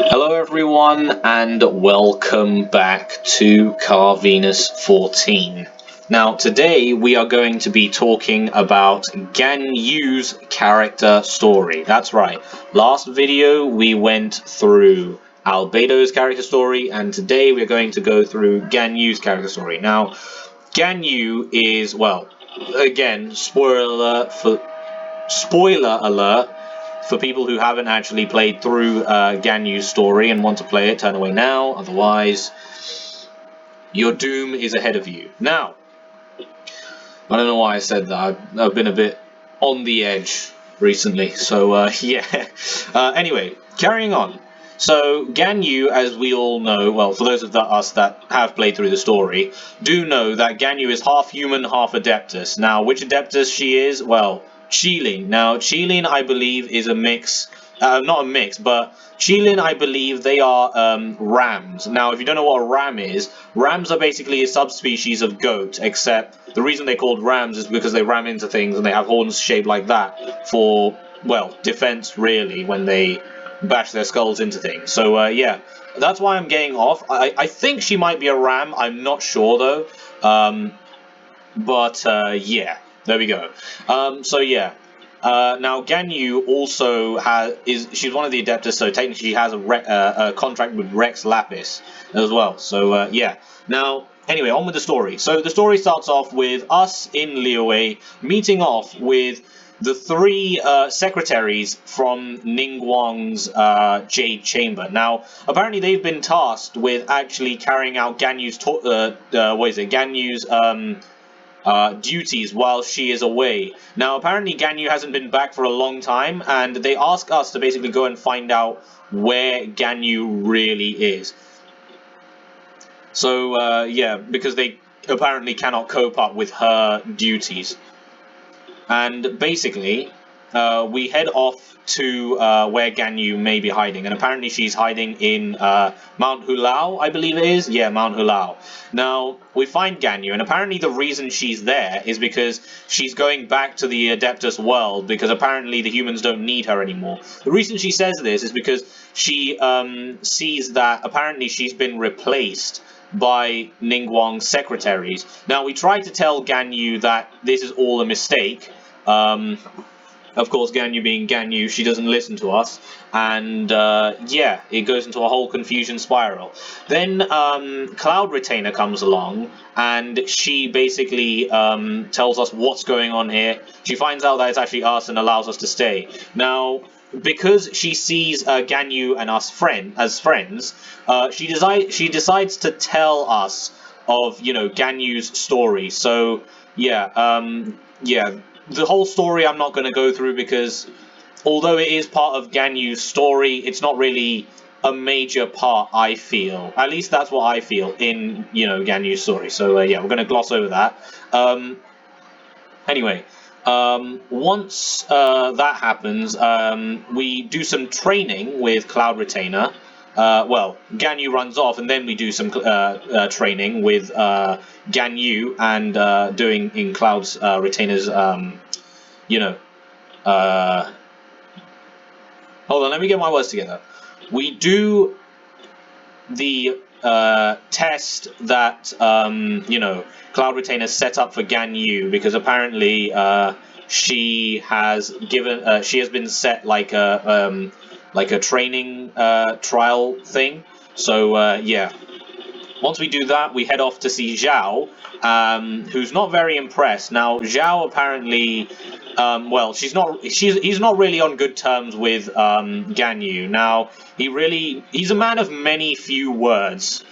Hello everyone and welcome back to Car Venus 14. Now today we are going to be talking about Ganyu's character story. That's right, last video we went through Albedo's character story and today we're going to go through Ganyu's character story. Now Ganyu is, well, again, spoiler alert for people who haven't actually played through Ganyu's story and want to play it. Turn away now, otherwise your doom is ahead of you. Now, I don't know why I said that. I've been a bit on the edge recently, so yeah. Anyway, carrying on. So, Ganyu, as we all know, well, for those of us that have played through the story, do know that Ganyu is half human, half Adeptus. Now, which Adeptus she is? Well, Qilin. Now, Qilin, I believe, is a mix, not a mix, but Qilin, I believe, they are rams. Now, if you don't know what a ram is, rams are basically a subspecies of goat, except the reason they're called rams is because they ram into things and they have horns shaped like that for, well, defense, really, when they bash their skulls into things. So, yeah, that's why I'm getting off. I think she might be a ram. I'm not sure, though. But yeah, there we go. So yeah, now Ganyu also she's one of the Adeptus, so technically she has a contract with Rex Lapis as well. So yeah. Now anyway, on with the story. So the story starts off with us in Liyue meeting off with the three secretaries from Ningguang's Jade Chamber. Now, apparently they've been tasked with actually carrying out Ganyu's duties while she is away. Now, apparently Ganyu hasn't been back for a long time, and they ask us to basically go and find out where Ganyu really is. So, yeah, because they apparently cannot cope up with her duties. And basically, we head off to where Ganyu may be hiding, and apparently she's hiding in Mount Hulao, I believe it is. Yeah, Mount Hulao. Now, we find Ganyu, and apparently the reason she's there is because she's going back to the Adeptus world, because apparently the humans don't need her anymore. The reason she says this is because she sees that apparently she's been replaced by Ningguang's secretaries. Now, we tried to tell Ganyu that this is all a mistake. Of course, Ganyu being Ganyu, she doesn't listen to us, and yeah, it goes into a whole confusion spiral. Then Cloud Retainer comes along, and she basically tells us what's going on here. She finds out that it's actually us and allows us to stay. Now, because she sees Ganyu and us as friends, she decides to tell us of, you know, Ganyu's story. So yeah, yeah. The whole story I'm not going to go through because although it is part of Ganyu's story, it's not really a major part, I feel. At least that's what I feel in, you know, Ganyu's story. So yeah, we're going to gloss over that. Anyway, once that happens, we do some training with Cloud Retainer. Well, Ganyu runs off, and then we do some training with Ganyu and doing in Cloud's Retainer's, you know, hold on, let me get my words together. We do the test that, you know, Cloud Retainer set up for Ganyu, because apparently she has been set like a training trial thing. So yeah, once we do that, we head off to see Zhao, who's not very impressed. Now, Zhao apparently, well, he's not really on good terms with Ganyu. Now, he's a man of few words.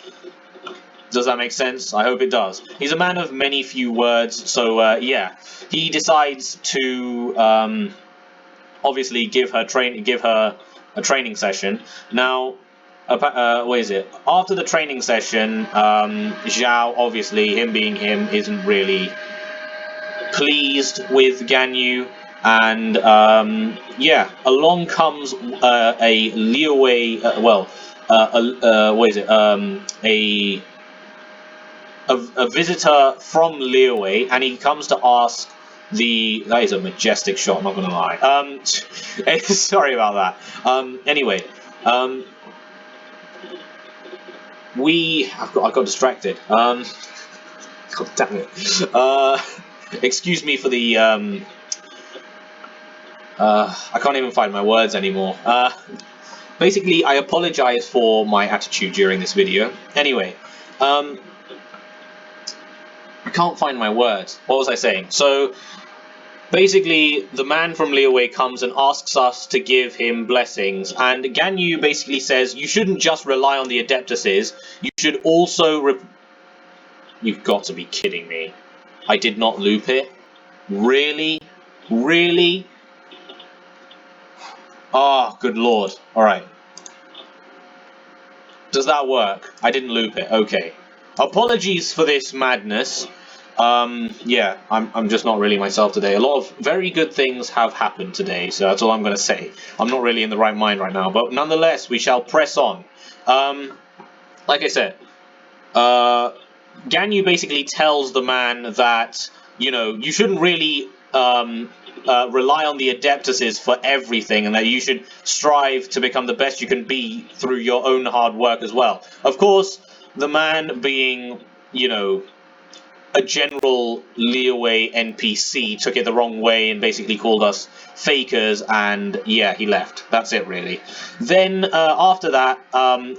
Does that make sense? I hope it does. He's a man of few words, so yeah, he decides to obviously give her a training session. Now, what is it? After the training session, Zhao, obviously, him being him, isn't really pleased with Ganyu, and yeah, along comes a Liyue, what is it? A visitor from Liyue, and he comes to ask that is a majestic shot, not gonna lie. Sorry about that. Anyway, I got distracted. God damn it. Excuse me for the I can't even find my words anymore. Basically, I apologize for my attitude during this video. Anyway, I can't find my words. What was I saying? So, basically, the man from Liyue comes and asks us to give him blessings, and Ganyu basically says, you shouldn't just rely on the Adeptuses, you should also You've got to be kidding me. I did not loop it? Really? Really? Oh, good lord. Alright. Does that work? I didn't loop it. Okay. Apologies for this madness. Yeah, I'm just not really myself today. A lot of very good things have happened today, so that's all I'm going to say. I'm not really in the right mind right now, but nonetheless, we shall press on. Like I said, Ganyu basically tells the man that, you know, you shouldn't really rely on the Adeptuses for everything, and that you should strive to become the best you can be through your own hard work as well. Of course, the man being, you know, a general Liyue NPC took it the wrong way and basically called us fakers, and yeah, he left. That's it, really. Then, after that,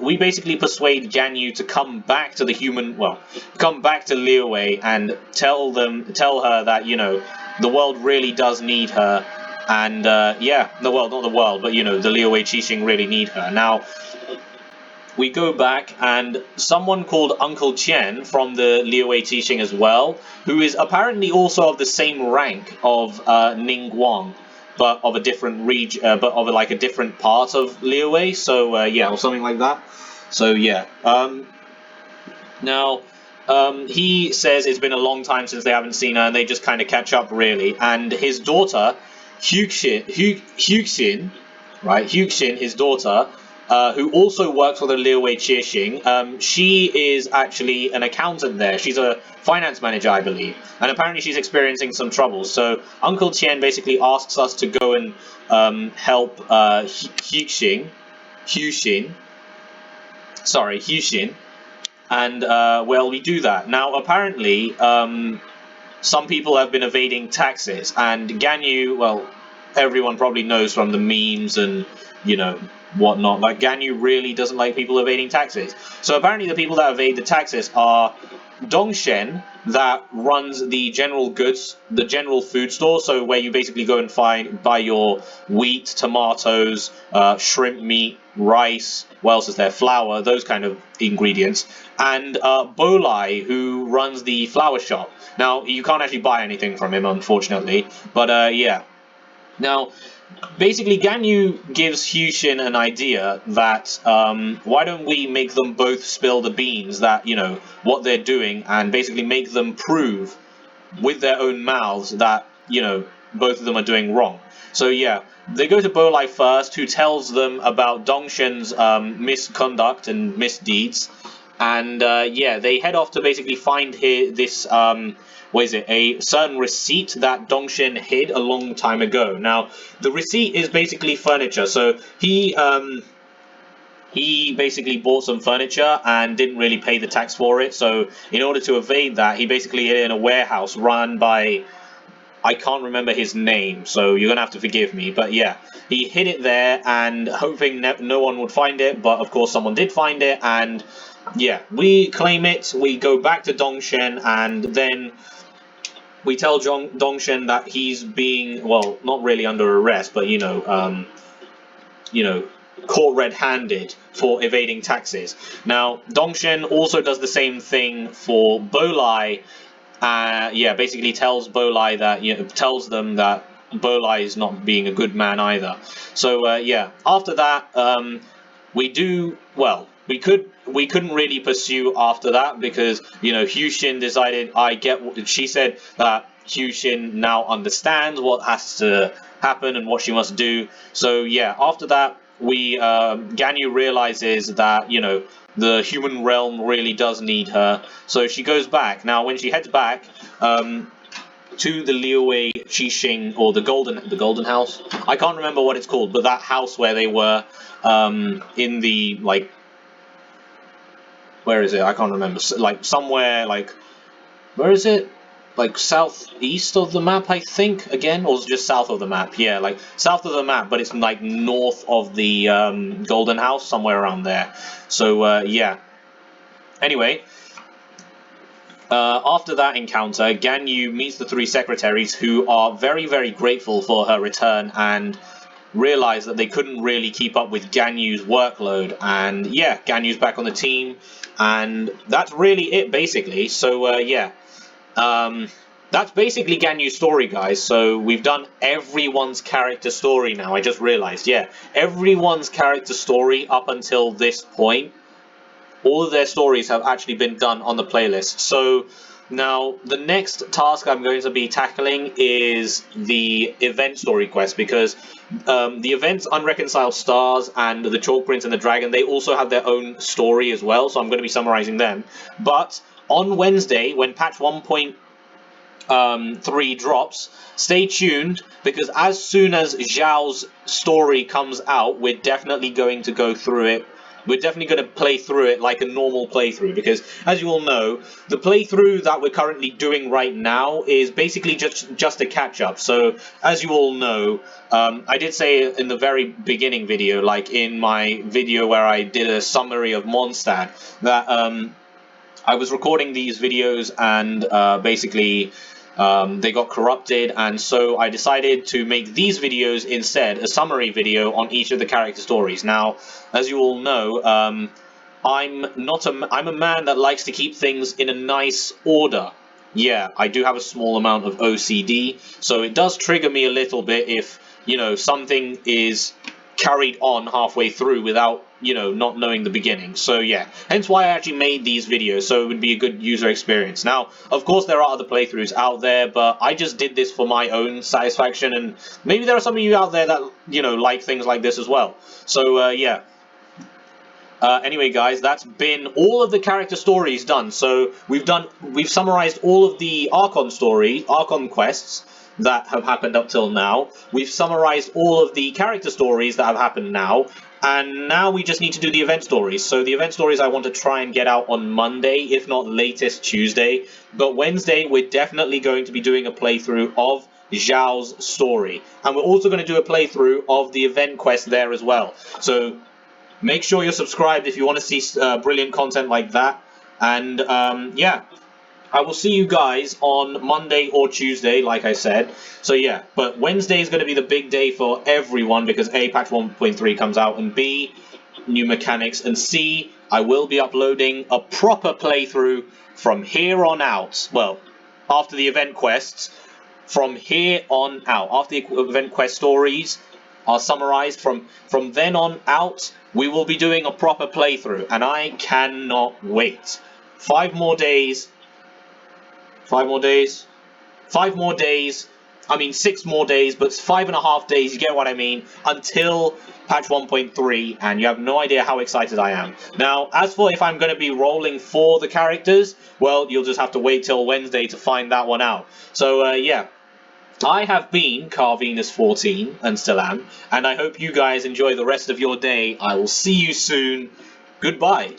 we basically persuade Ganyu to come back to the human, well, come back to Liyue and tell her that, you know, the world really does need her, and, yeah, well, not the world, but, you know, the Liyue Qixing really need her. Now, we go back, and someone called Uncle Qian from the Liyue Qixing as well, who is apparently also of the same rank of Ning Guang, but of a different region, but of like a different part of Liyue. So yeah, or something like that. So yeah. Now, he says it's been a long time since they haven't seen her, and they just kind of catch up, really. And his daughter, Huxin, right? Huxin, his daughter, who also works for the Liyue Qixing, she is actually an accountant there. She's a finance manager, I believe. And apparently she's experiencing some troubles. So Uncle Qian basically asks us to go and help Huxin. And, well, we do that. Now, apparently, some people have been evading taxes, and Ganyu, well, everyone probably knows from the memes and, you know, whatnot, like, Ganyu really doesn't like people evading taxes. So apparently the people that evade the taxes are Dongshen, that runs the general goods, the general food store, so where you basically go and buy your wheat, tomatoes, shrimp meat, rice, what else is there, flour, those kind of ingredients, and Bolai, who runs the flower shop. Now, you can't actually buy anything from him, unfortunately, but yeah. Now, basically, Ganyu gives Huxin an idea that, why don't we make them both spill the beans that, you know, what they're doing, and basically make them prove with their own mouths that, you know, both of them are doing wrong. So yeah, they go to Bolai first, who tells them about Dongshen's misconduct and misdeeds, and yeah, they head off to basically find this what is it, a certain receipt that Dongshen hid a long time ago. Now, the receipt is basically furniture, so he basically bought some furniture and didn't really pay the tax for it, so in order to evade that, he basically hid it in a warehouse run by, I can't remember his name, so you're gonna have to forgive me, but yeah, he hid it there and hoping no one would find it, but of course someone did find it, and yeah, we claim it, we go back to Dongshen, and then we tell Dongshen that he's being, well, not really under arrest, but you know, caught red-handed for evading taxes. Now, Dongshen also does the same thing for Bolai. Yeah, basically tells Bolai that, you know, tells them that Bolai is not being a good man either. So yeah, after that, we do, well, we couldn't really pursue after that because, you know, Huxin decided, she said that Huxin now understands what has to happen and what she must do. So yeah, after that, Ganyu realizes that, you know, the human realm really does need her, so she goes back. Now, when she heads back to the Liyue Qixing, or the Golden House, I can't remember what it's called, but that house where they were in the, like, where is it? I can't remember. Like somewhere like, where is it? Like southeast of the map, I think. Again, or just south of the map? Yeah, like south of the map, but it's like north of the Golden House, somewhere around there. So yeah. Anyway, after that encounter, Ganyu meets the three secretaries, who are very, very grateful for her return and realize that they couldn't really keep up with Ganyu's workload. And yeah, Ganyu's back on the team, and that's really it, basically. So yeah. That's basically Ganyu's story, guys. So we've done everyone's character story now. I just realized, yeah. Everyone's character story up until this point, all of their stories have actually been done on the playlist. So now the next task I'm going to be tackling is the event story quest, because the events Unreconciled Stars and the Chalk Prince and the Dragon, they also have their own story as well, so I'm going to be summarizing them. But on Wednesday, when patch 1.3 drops, stay tuned, because as soon as Zhao's story comes out, we're definitely going to go through it. We're definitely going to play through it like a normal playthrough, because as you all know, the playthrough that we're currently doing right now is basically just a catch-up. So as you all know, I did say in the very beginning video, like in my video where I did a summary of Mondstadt, that I was recording these videos and basically they got corrupted, and so I decided to make these videos instead, a summary video on each of the character stories. Now, as you all know, I'm a man that likes to keep things in a nice order. Yeah, I do have a small amount of OCD, so it does trigger me a little bit if, you know, something is carried on halfway through without, you know, not knowing the beginning. So yeah, hence why I actually made these videos, so it would be a good user experience. Now, of course, there are other playthroughs out there, but I just did this for my own satisfaction, and maybe there are some of you out there that, you know, like things like this as well. So yeah. Anyway, guys, that's been all of the character stories done. So we've summarized all of the Archon quests that have happened up till now. We've summarized all of the character stories that have happened now, and now we just need to do the event stories. So the event stories I want to try and get out on Monday, if not latest Tuesday. But Wednesday, we're definitely going to be doing a playthrough of Zhao's story, and we're also going to do a playthrough of the event quest there as well. So make sure you're subscribed if you want to see brilliant content like that. And yeah, I will see you guys on Monday or Tuesday, like I said. So yeah, but Wednesday is going to be the big day for everyone, because A, patch 1.3 comes out, and B, new mechanics, and C, I will be uploading a proper playthrough from here on out. Well, after the event quests, from here on out. After the event quest stories are summarized, from then on out, we will be doing a proper playthrough, and I cannot wait. 5 more days. 5 more days. 5 more days. I mean, 6 more days, but 5.5 days, you get what I mean, until patch 1.3, and you have no idea how excited I am. Now, as for if I'm going to be rolling for the characters, well, you'll just have to wait till Wednesday to find that one out. So, yeah. I have been CarVenus14, and still am, and I hope you guys enjoy the rest of your day. I will see you soon. Goodbye.